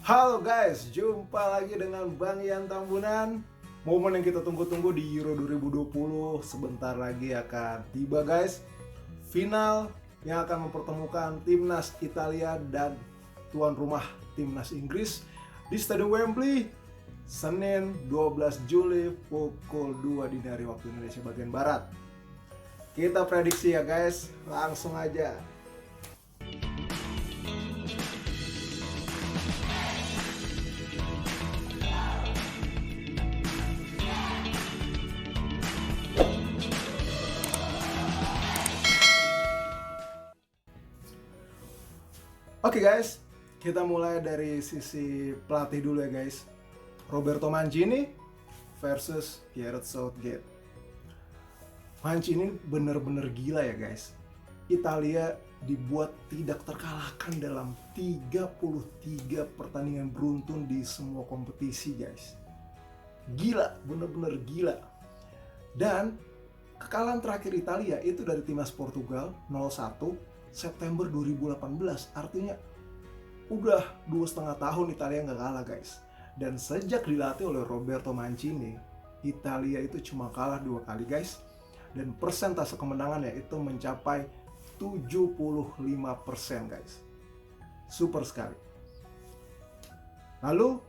Halo guys, jumpa lagi dengan Bang Ian Tambunan. Momen yang kita tunggu-tunggu di Euro 2020 sebentar lagi akan tiba guys. Final yang akan mempertemukan timnas Italia dan tuan rumah timnas Inggris di Stadion Wembley Senin 12 Juli pukul 2 dini hari waktu Indonesia bagian Barat. Kita prediksi ya guys, langsung aja. Oke guys, kita mulai dari sisi pelatih dulu ya guys. Roberto Mancini versus Gareth Southgate. Mancini bener-bener gila ya guys. Italia dibuat tidak terkalahkan dalam 33 pertandingan beruntun di semua kompetisi guys. Gila, bener-bener gila. Dan kekalahan terakhir Italia itu dari timnas Portugal 0-1 September 2018, artinya udah 2,5 tahun Italia nggak kalah guys. Dan sejak dilatih oleh Roberto Mancini, Italia itu cuma kalah 2 kali guys. Dan persentase kemenangannya itu mencapai 75% guys. Super sekali. Lalu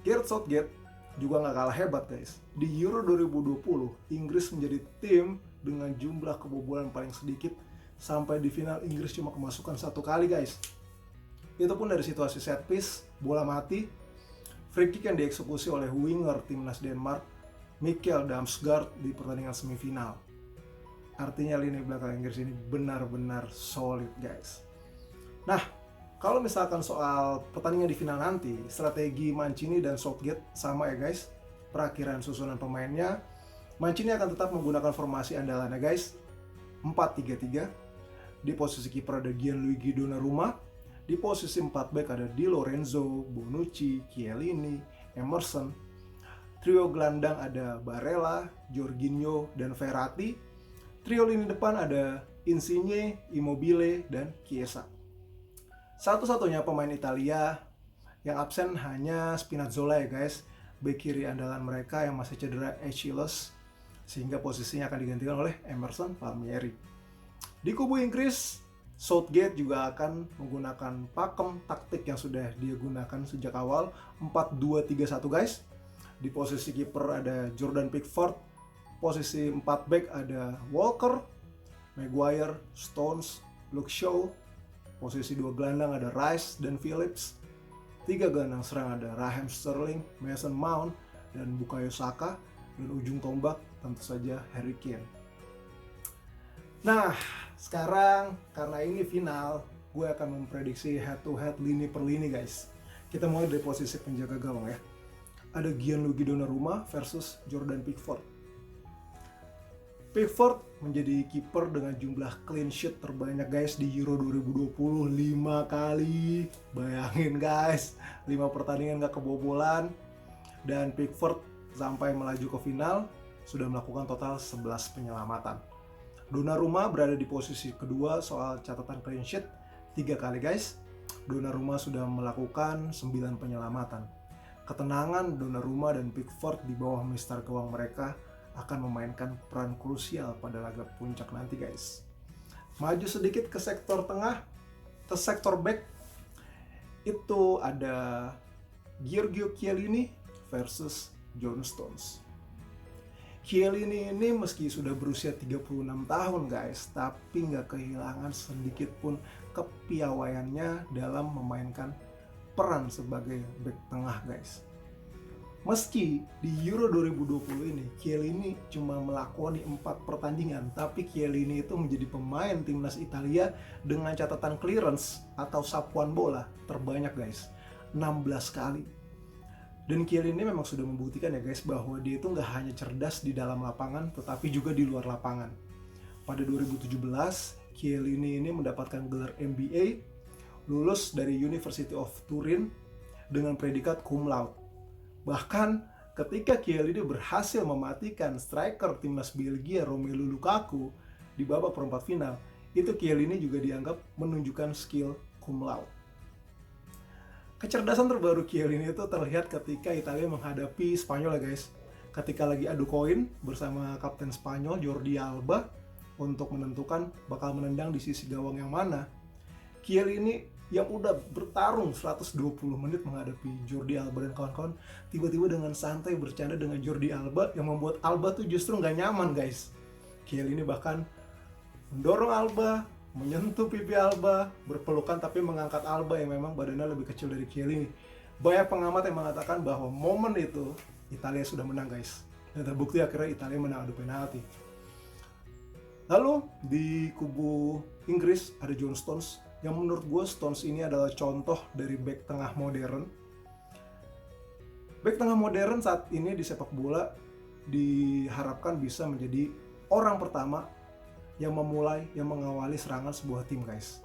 Gareth Southgate juga nggak kalah hebat guys. Di Euro 2020, Inggris menjadi tim dengan jumlah kebobolan paling sedikit. Sampai di final Inggris cuma kemasukan 1 kali guys. Itu pun dari situasi set piece, bola mati, free kick yang dieksekusi oleh winger timnas Denmark, Mikkel Damsgaard di pertandingan semifinal. Artinya lini belakang Inggris ini benar-benar solid guys. Nah, kalau misalkan soal pertandingan di final nanti, strategi Mancini dan Southgate sama ya guys. Perakhiran susunan pemainnya, Mancini akan tetap menggunakan formasi andalannya guys, 4-3-3. Di posisi kiper ada Gianluigi Donnarumma. Di posisi 4 back ada Di Lorenzo, Bonucci, Chiellini, Emerson. Trio gelandang ada Barella, Jorginho, dan Verratti. Trio lini depan ada Insigne, Immobile, dan Chiesa. Satu-satunya pemain Italia yang absen hanya Spinazzola ya guys, bek kiri andalan mereka yang masih cedera Achilles, sehingga posisinya akan digantikan oleh Emerson Palmieri. Di kubu Inggris, Southgate juga akan menggunakan pakem taktik yang sudah dia gunakan sejak awal, 4-2-3-1 guys. Di posisi kiper ada Jordan Pickford, posisi 4 back ada Walker, Maguire, Stones, Luke Shaw, posisi 2 gelandang ada Rice dan Phillips, 3 gelandang serang ada Raheem Sterling, Mason Mount, dan Bukayo Saka, dan ujung tombak tentu saja Harry Kane. Nah, sekarang karena ini final, gue akan memprediksi head to head lini per lini guys. Kita mulai dari posisi penjaga gawang ya. Ada Gianluigi Donnarumma versus Jordan Pickford. Pickford menjadi kiper dengan jumlah clean sheet terbanyak guys di Euro 2020, 5 kali. Bayangin guys, 5 pertandingan gak kebobolan. Dan Pickford sampai melaju ke final sudah melakukan total 11 penyelamatan. Donnarumma berada di posisi kedua soal catatan clean sheet 3 kali guys. Donnarumma sudah melakukan 9 penyelamatan. Ketenangan Donnarumma dan Pickford di bawah mister gawang mereka akan memainkan peran krusial pada laga puncak nanti guys. Maju sedikit ke sektor tengah, ke sektor back, itu ada Giorgio Chiellini versus John Stones. Chiellini ini meski sudah berusia 36 tahun guys, tapi nggak kehilangan sedikit pun kepiawaiannya dalam memainkan peran sebagai back tengah guys. Meski di Euro 2020 ini Chiellini cuma melakoni 4 pertandingan, tapi Chiellini itu menjadi pemain timnas Italia dengan catatan clearance atau sapuan bola terbanyak guys, 16 kali. Dan Chiellini memang sudah membuktikan ya guys bahwa dia itu nggak hanya cerdas di dalam lapangan tetapi juga di luar lapangan. Pada 2017, Chiellini ini mendapatkan gelar MBA, lulus dari University of Turin dengan predikat cum laude. Bahkan ketika Chiellini berhasil mematikan striker timnas Belgia Romelu Lukaku di babak perempat final, itu Chiellini juga dianggap menunjukkan skill cum laude. Kecerdasan terbaru Chiellini itu terlihat ketika Italia menghadapi Spanyol ya guys. Ketika lagi adu koin bersama kapten Spanyol Jordi Alba untuk menentukan bakal menendang di sisi gawang yang mana. Chiellini yang udah bertarung 120 menit menghadapi Jordi Alba dan kawan-kawan, tiba-tiba dengan santai bercanda dengan Jordi Alba yang membuat Alba tuh justru nggak nyaman guys. Chiellini bahkan mendorong Alba, menyentuh pipi Alba, berpelukan tapi mengangkat Alba yang memang badannya lebih kecil dari Chiellini. Banyak pengamat yang mengatakan bahwa momen itu Italia sudah menang guys. Dan terbukti akhirnya Italia menang adu penalti. Lalu di kubu Inggris ada John Stones, yang menurut gue Stones ini adalah contoh dari bek tengah modern. Bek tengah modern saat ini di sepak bola diharapkan bisa menjadi orang pertama yang memulai, yang mengawali serangan sebuah tim guys.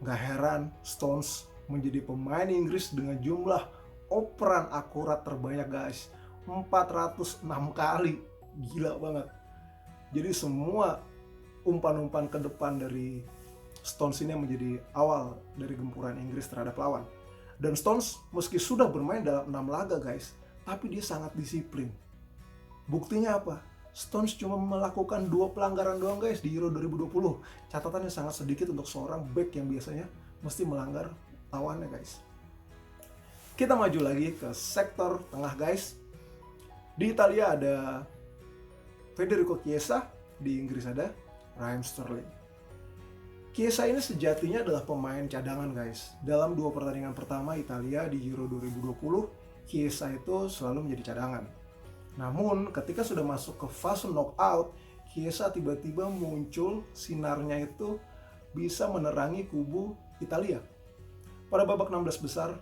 Gak heran Stones menjadi pemain Inggris dengan jumlah operan akurat terbanyak guys, 406 kali. Gila banget. Jadi semua umpan-umpan ke depan dari Stones ini yang menjadi awal dari gempuran Inggris terhadap lawan. Dan Stones meski sudah bermain dalam 6 laga guys, tapi dia sangat disiplin. Buktinya apa? Stones cuma melakukan 2 pelanggaran doang guys di Euro 2020. Catatannya sangat sedikit untuk seorang back yang biasanya mesti melanggar lawannya guys. Kita maju lagi ke sektor tengah guys. Di Italia ada Federico Chiesa, di Inggris ada Raheem Sterling. Chiesa ini sejatinya adalah pemain cadangan guys. Dalam 2 pertandingan pertama Italia di Euro 2020, Chiesa itu selalu menjadi cadangan. Namun ketika sudah masuk ke fase knockout, Chiesa tiba-tiba muncul, sinarnya itu bisa menerangi kubu Italia. Pada babak 16 besar,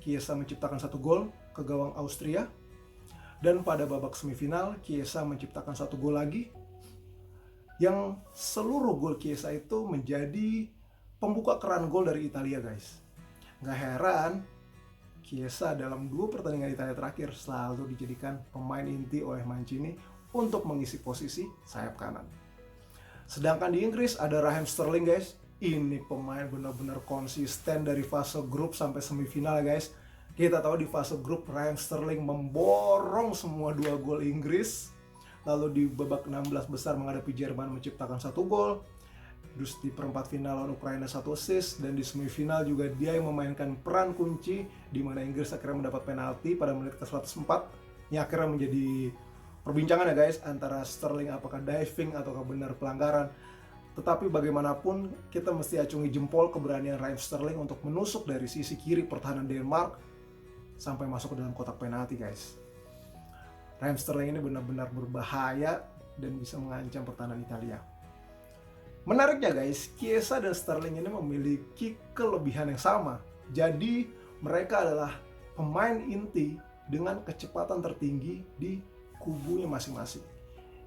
Chiesa menciptakan 1 gol ke gawang Austria. Dan pada babak semifinal, Chiesa menciptakan 1 gol lagi. Yang seluruh gol Chiesa itu menjadi pembuka keran gol dari Italia guys. Gak heran Chiesa dalam 2 pertandingan Italia terakhir selalu dijadikan pemain inti oleh Mancini untuk mengisi posisi sayap kanan. Sedangkan di Inggris ada Raheem Sterling guys. Ini pemain benar-benar konsisten dari fase grup sampai semifinal guys. Kita tahu di fase grup Raheem Sterling memborong semua 2 gol Inggris. Lalu di babak 16 besar menghadapi Jerman menciptakan 1 gol. Terus di perempat final lawan Ukraina 1 assist, dan di semifinal juga dia yang memainkan peran kunci di mana Inggris akhirnya mendapat penalti pada menit ke-104. Ini akhirnya menjadi perbincangan ya guys antara Sterling apakah diving ataukah benar pelanggaran. Tetapi bagaimanapun kita mesti acungi jempol keberanian Raheem Sterling untuk menusuk dari sisi kiri pertahanan Denmark sampai masuk ke dalam kotak penalti guys. Raheem Sterling ini benar-benar berbahaya dan bisa mengancam pertahanan Italia. Menariknya guys, Chiesa dan Sterling ini memiliki kelebihan yang sama. Jadi mereka adalah pemain inti dengan kecepatan tertinggi di kubunya masing-masing,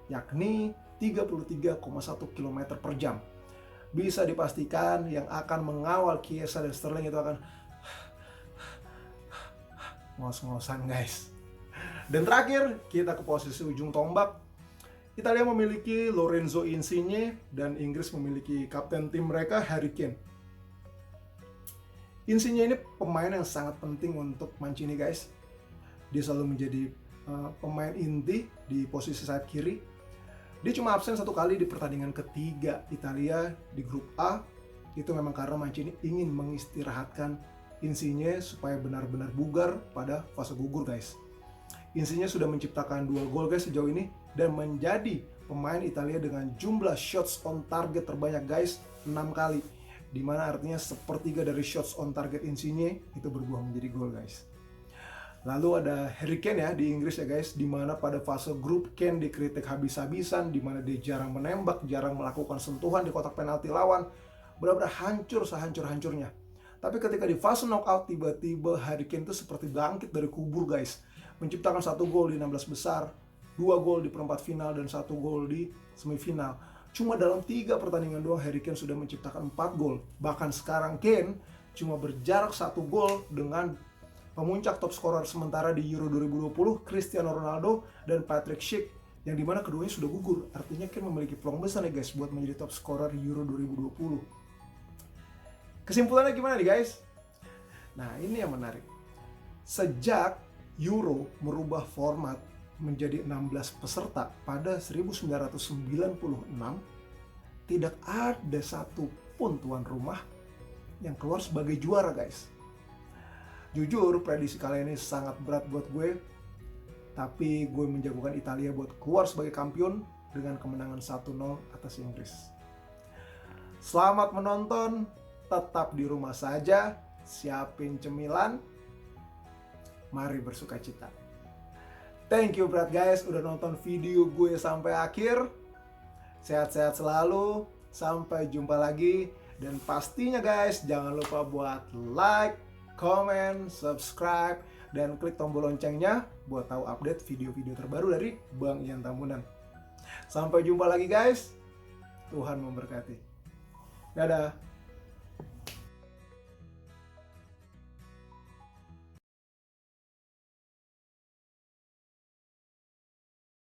yakni 33,1 km per jam. Bisa dipastikan yang akan mengawal Chiesa dan Sterling itu akan ngos-ngosan guys. Dan terakhir kita ke posisi ujung tombak. Italia memiliki Lorenzo Insigne dan Inggris memiliki kapten tim mereka Harry Kane. Insigne ini pemain yang sangat penting untuk Mancini guys. Dia selalu menjadi pemain inti di posisi sayap kiri. Dia cuma absen 1 kali di pertandingan ketiga Italia di grup A. Itu memang karena Mancini ingin mengistirahatkan Insigne supaya benar-benar bugar pada fase gugur guys. Insigne sudah menciptakan 2 gol guys sejauh ini dan menjadi pemain Italia dengan jumlah shots on target terbanyak guys, 6 kali. Dimana artinya sepertiga dari shots on target Insigne itu berbuah menjadi gol guys. Lalu ada Harry Kane ya di Inggris ya guys, dimana pada fase grup Kane dikritik habis-habisan, dimana dia jarang menembak, jarang melakukan sentuhan di kotak penalti lawan, benar-benar hancur sehancur-hancurnya. Tapi ketika di fase knockout tiba-tiba Harry Kane itu seperti bangkit dari kubur guys, menciptakan 1 gol di 16 besar, 2 gol di perempat final dan 1 gol di semifinal. Cuma dalam 3 pertandingan doang Harry Kane sudah menciptakan 4 gol. Bahkan sekarang Kane cuma berjarak 1 gol dengan pemuncak top scorer sementara di Euro 2020 Cristiano Ronaldo dan Patrick Schick, yang dimana keduanya sudah gugur. Artinya Kane memiliki peluang besar nih guys buat menjadi top scorer Euro 2020. Kesimpulannya gimana nih guys? Nah, ini yang menarik. Sejak Euro merubah format menjadi 16 peserta pada 1996, tidak ada satupun tuan rumah yang keluar sebagai juara, guys. Jujur, prediksi kali ini sangat berat buat gue, tapi gue menjagokan Italia buat keluar sebagai kampion dengan kemenangan 1-0 atas Inggris. Selamat menonton, tetap di rumah saja, siapin cemilan, mari bersuka cita. Thank you berat guys udah nonton video gue sampai akhir. Sehat-sehat selalu, sampai jumpa lagi. Dan pastinya guys, jangan lupa buat like, comment, subscribe, dan klik tombol loncengnya buat tahu update video-video terbaru dari Bang Ian Tambunan. Sampai jumpa lagi guys, Tuhan memberkati. Dadah.